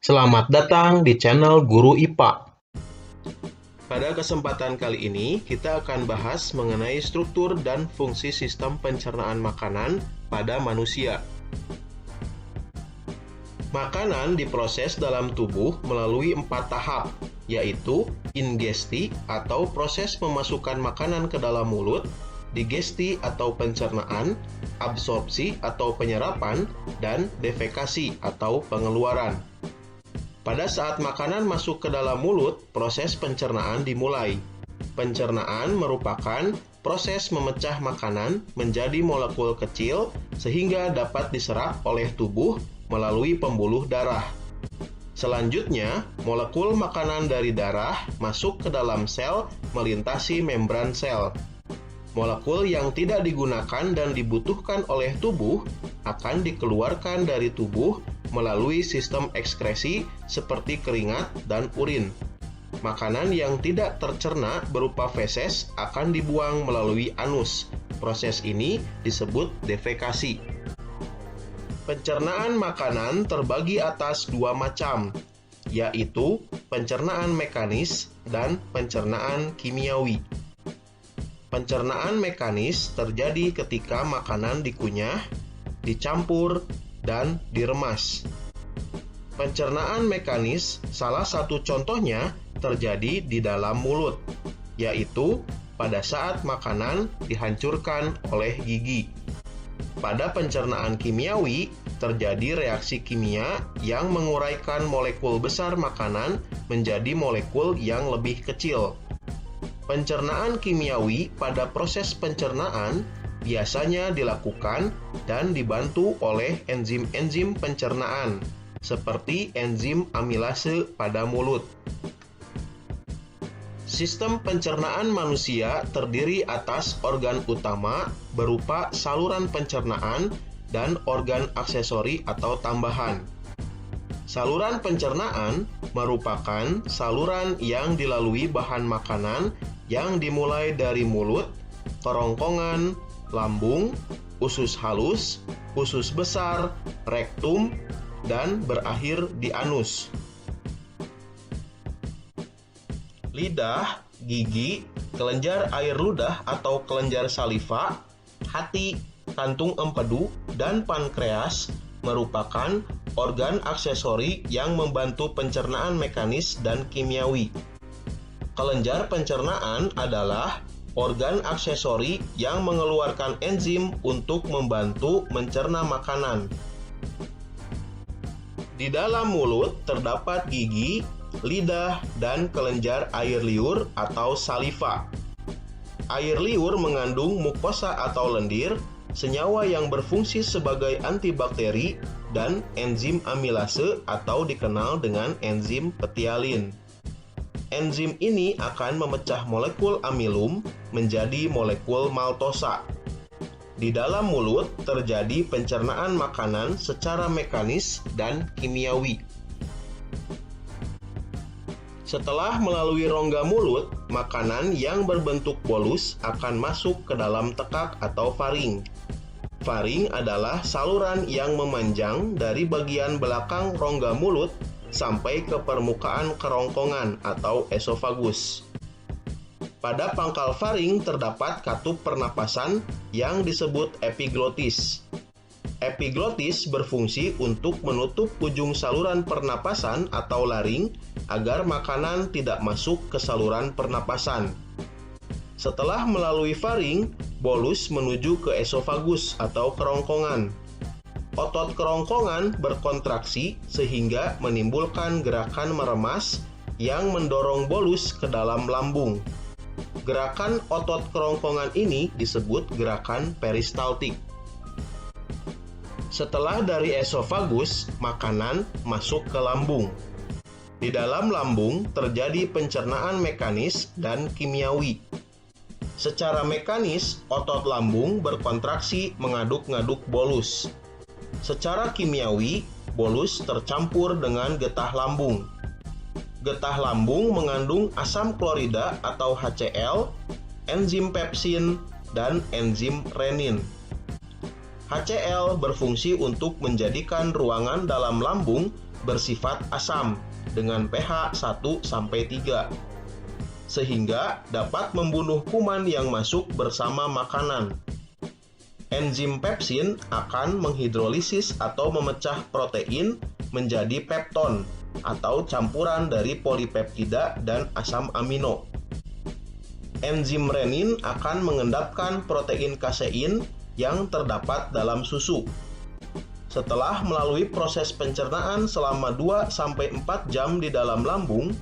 Selamat datang di channel Guru IPA. Pada kesempatan kali ini, kita akan bahas mengenai struktur dan fungsi sistem pencernaan makanan pada manusia. Makanan diproses dalam tubuh melalui 4 tahap, yaitu ingesti atau proses memasukkan makanan ke dalam mulut, digesti atau pencernaan, absorpsi atau penyerapan, dan defekasi atau pengeluaran. Pada saat makanan masuk ke dalam mulut, proses pencernaan dimulai. Pencernaan merupakan proses memecah makanan menjadi molekul kecil sehingga dapat diserap oleh tubuh melalui pembuluh darah. Selanjutnya, molekul makanan dari darah masuk ke dalam sel melintasi membran sel. Molekul yang tidak digunakan dan dibutuhkan oleh tubuh akan dikeluarkan dari tubuh melalui sistem ekskresi seperti keringat dan urin. Makanan yang tidak tercerna berupa feses akan dibuang melalui anus. Proses ini disebut defekasi. Pencernaan makanan terbagi atas 2 macam, yaitu pencernaan mekanis dan pencernaan kimiawi. Pencernaan mekanis terjadi ketika makanan dikunyah, dicampur, dan diremas. Pencernaan mekanis salah satu contohnya terjadi di dalam mulut, yaitu pada saat makanan dihancurkan oleh gigi. Pada pencernaan kimiawi, terjadi reaksi kimia yang menguraikan molekul besar makanan menjadi molekul yang lebih kecil. Pencernaan kimiawi pada proses pencernaan biasanya dilakukan dan dibantu oleh enzim-enzim pencernaan, seperti enzim amilase pada mulut. Sistem pencernaan manusia terdiri atas organ utama berupa saluran pencernaan dan organ aksesori atau tambahan. Saluran pencernaan merupakan saluran yang dilalui bahan makanan yang dimulai dari mulut, kerongkongan, lambung, usus halus, usus besar, rektum, dan berakhir di anus. Lidah, gigi, kelenjar air ludah atau kelenjar saliva, hati, kantung empedu, dan pankreas merupakan organ aksesori yang membantu pencernaan mekanis dan kimiawi. Kelenjar pencernaan adalah organ aksesori yang mengeluarkan enzim untuk membantu mencerna makanan. Di dalam mulut terdapat gigi, lidah, dan kelenjar air liur atau saliva. Air liur mengandung mukosa atau lendir, senyawa yang berfungsi sebagai antibakteri, dan enzim amilase atau dikenal dengan enzim petialin. Enzim ini akan memecah molekul amilum menjadi molekul maltosa. Di dalam mulut terjadi pencernaan makanan secara mekanis dan kimiawi. Setelah melalui rongga mulut, makanan yang berbentuk bolus akan masuk ke dalam tekak atau faring. Faring adalah saluran yang memanjang dari bagian belakang rongga mulut sampai ke permukaan kerongkongan atau esofagus. Pada pangkal faring terdapat katup pernapasan yang disebut epiglotis. Epiglotis berfungsi untuk menutup ujung saluran pernapasan atau laring agar makanan tidak masuk ke saluran pernapasan. Setelah melalui faring, bolus menuju ke esofagus atau kerongkongan. Otot kerongkongan berkontraksi sehingga menimbulkan gerakan meremas yang mendorong bolus ke dalam lambung. Gerakan otot kerongkongan ini disebut gerakan peristaltik. Setelah dari esofagus, makanan masuk ke lambung. Di dalam lambung terjadi pencernaan mekanis dan kimiawi. Secara mekanis, otot lambung berkontraksi mengaduk-ngaduk bolus. Secara kimiawi, bolus tercampur dengan getah lambung. Getah lambung mengandung asam klorida atau HCl, enzim pepsin, dan enzim renin. HCl berfungsi untuk menjadikan ruangan dalam lambung bersifat asam dengan pH 1-3, sehingga dapat membunuh kuman yang masuk bersama makanan. Enzim pepsin akan menghidrolisis atau memecah protein menjadi pepton atau campuran dari polipeptida dan asam amino. Enzim renin akan mengendapkan protein kasein yang terdapat dalam susu. Setelah melalui proses pencernaan selama 2-4 jam di dalam lambung,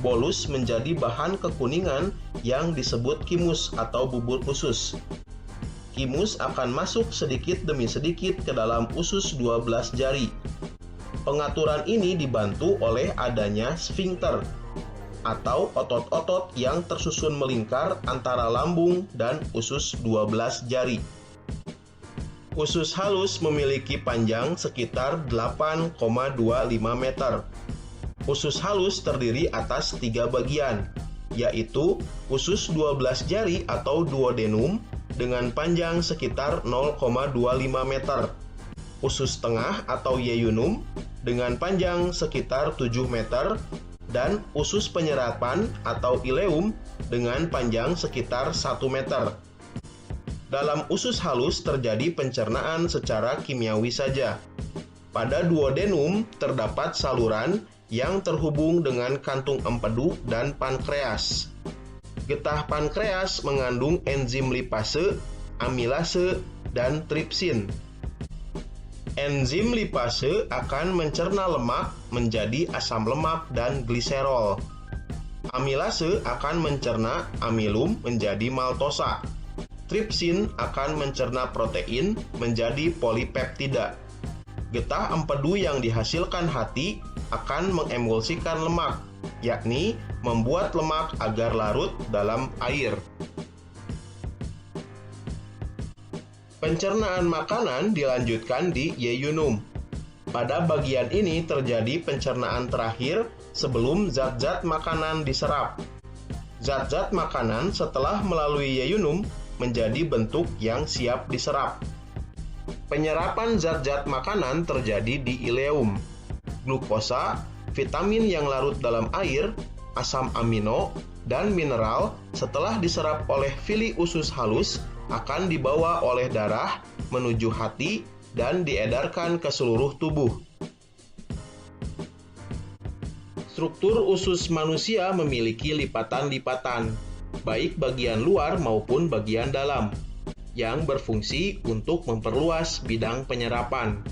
bolus menjadi bahan kekuningan yang disebut kimus atau bubur usus. Kimus akan masuk sedikit demi sedikit ke dalam usus 12 jari. Pengaturan ini dibantu oleh adanya sfinkter atau otot-otot yang tersusun melingkar antara lambung dan usus 12 jari. Usus halus memiliki panjang sekitar 8,25 meter. Usus halus terdiri atas 3 bagian, yaitu usus 12 jari atau duodenum dengan panjang sekitar 0,25 meter, usus tengah atau yeyunum dengan panjang sekitar 7 meter, dan usus penyerapan atau ileum dengan panjang sekitar 1 meter. Dalam usus halus terjadi pencernaan secara kimiawi saja. Pada duodenum terdapat saluran yang terhubung dengan kantung empedu dan pankreas. Getah pankreas mengandung enzim lipase, amilase, dan tripsin. Enzim lipase akan mencerna lemak menjadi asam lemak dan gliserol. Amilase akan mencerna amilum menjadi maltosa. Tripsin akan mencerna protein menjadi polipeptida. Getah empedu yang dihasilkan hati akan mengemulsikan lemak, yakni membuat lemak agar larut dalam air. Pencernaan makanan dilanjutkan di yeyunum. Pada bagian ini terjadi pencernaan terakhir sebelum zat-zat makanan diserap. Zat-zat makanan setelah melalui yeyunum menjadi bentuk yang siap diserap. Penyerapan zat-zat makanan terjadi di ileum. Glukosa, vitamin yang larut dalam air, asam amino, dan mineral setelah diserap oleh villi usus halus akan dibawa oleh darah menuju hati dan diedarkan ke seluruh tubuh. Struktur usus manusia memiliki lipatan-lipatan, baik bagian luar maupun bagian dalam, yang berfungsi untuk memperluas bidang penyerapan.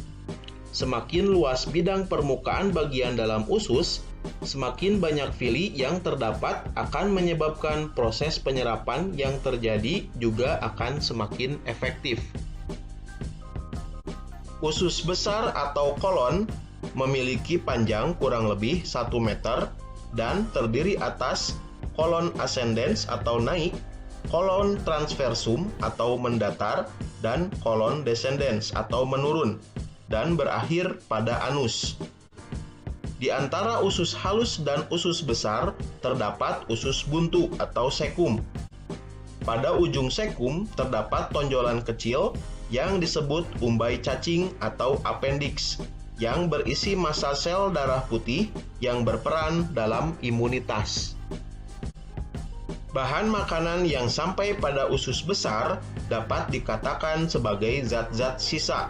Semakin luas bidang permukaan bagian dalam usus, semakin banyak villi yang terdapat akan menyebabkan proses penyerapan yang terjadi juga akan semakin efektif. Usus besar atau kolon memiliki panjang kurang lebih 1 meter dan terdiri atas kolon ascendens atau naik, kolon transversum atau mendatar, dan kolon descendens atau menurun, dan berakhir pada anus. Di antara usus halus dan usus besar terdapat usus buntu atau sekum. Pada ujung sekum terdapat tonjolan kecil yang disebut umbai cacing atau appendix yang berisi massa sel darah putih yang berperan dalam imunitas. Bahan makanan yang sampai pada usus besar dapat dikatakan sebagai zat-zat sisa.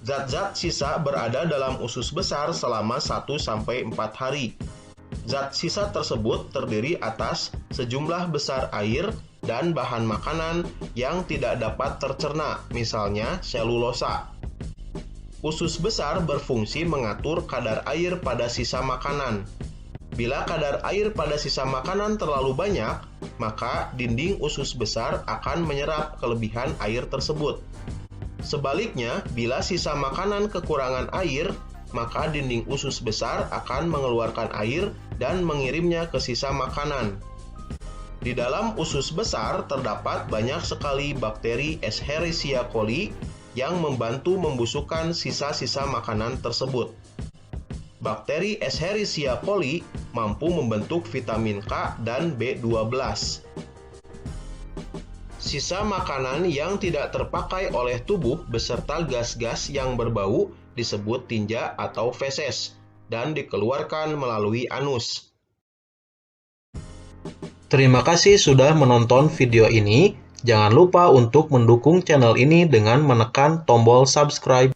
Zat-zat sisa berada dalam usus besar selama 1-4 hari. Zat sisa tersebut terdiri atas sejumlah besar air dan bahan makanan yang tidak dapat tercerna, misalnya selulosa. Usus besar berfungsi mengatur kadar air pada sisa makanan. Bila kadar air pada sisa makanan terlalu banyak, maka dinding usus besar akan menyerap kelebihan air tersebut. Sebaliknya, bila sisa makanan kekurangan air, maka dinding usus besar akan mengeluarkan air dan mengirimnya ke sisa makanan. Di dalam usus besar terdapat banyak sekali bakteri Escherichia coli yang membantu membusukkan sisa-sisa makanan tersebut. Bakteri Escherichia coli mampu membentuk vitamin K dan B12. Sisa makanan yang tidak terpakai oleh tubuh beserta gas-gas yang berbau disebut tinja atau feses dan dikeluarkan melalui anus. Terima kasih sudah menonton video ini. Jangan lupa untuk mendukung channel ini dengan menekan tombol subscribe.